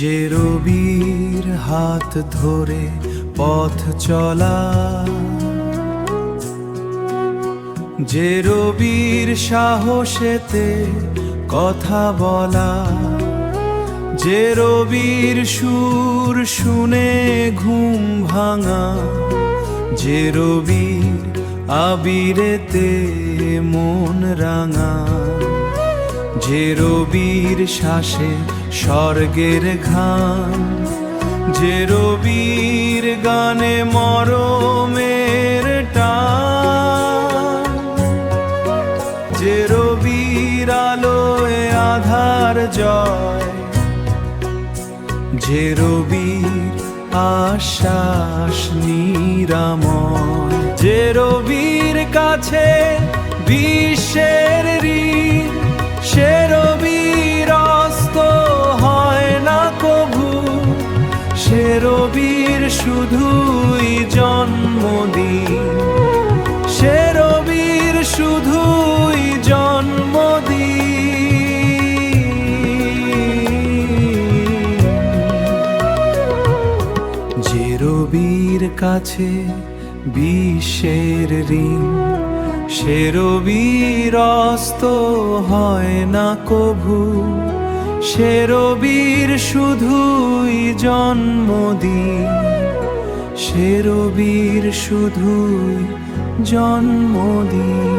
যে রবির হাত ধরে পথ চলা, যে রবির সাহসেতে কথা বলা, যে রবির সুর শুনে ঘুম ভাঙা, যে রবির আবিরেতে মন রাঙা, যে রবির শ্বাসে স্বর্গের ঘাম, যে রবির গানে মরমের টান, যে রবির আলোয় আধার জয়, যে রবির আশ্বাস নিরাময়, যে রবির কাছে বিশ্বের ঋণ, সে রবির অস্ত হয় না কভু, সে রবির শুধুই জন্মদিন, সে রবির শুধুই জন্মদিন। যে রবির কাছে বিশ্বের ঋণ, সে রবির অস্ত হয় না কভু, সে রবির শুধুই জন্মদিন, সে রবির শুধুই জন্মদিন।